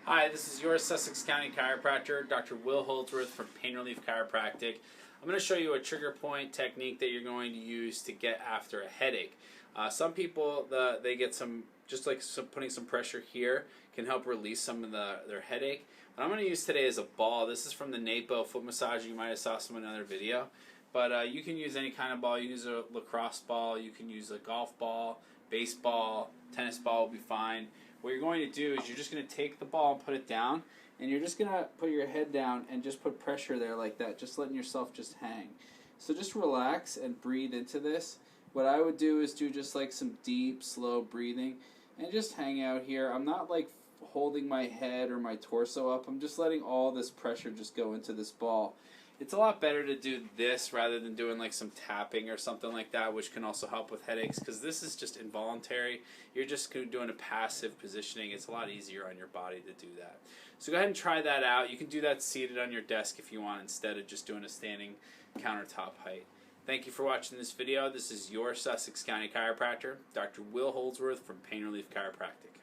Hi, this is your Sussex County chiropractor, Dr. Will Holdsworth from Pain Relief Chiropractic. I'm going to show you a trigger point technique that you're going to use to get after a headache. Some people, they get putting some pressure here can help release some of their headache. What I'm going to use today is a ball. This is from the Napo foot massage. You might have saw some in another video. But you can use any kind of ball. You can use a lacrosse ball. You can use a golf ball, baseball, tennis ball will be fine. What you're going to do is you're just going to take the ball and put it down, and you're just going to put your head down and just put pressure there like that, just letting yourself just hang. So just relax and breathe into this. What I would do is do just like some deep, slow breathing and just hang out here. I'm not like holding my head or my torso up. I'm just letting all this pressure just go into this ball. It's a lot better to do this rather than doing like some tapping or something like that, which can also help with headaches, because this is just involuntary. You're just doing a passive positioning. It's a lot easier on your body to do that. So go ahead and try that out. You can do that seated on your desk if you want, instead of just doing a standing countertop height. Thank you for watching this video. This is your Sussex County chiropractor, Dr. Will Holdsworth from Pain Relief Chiropractic.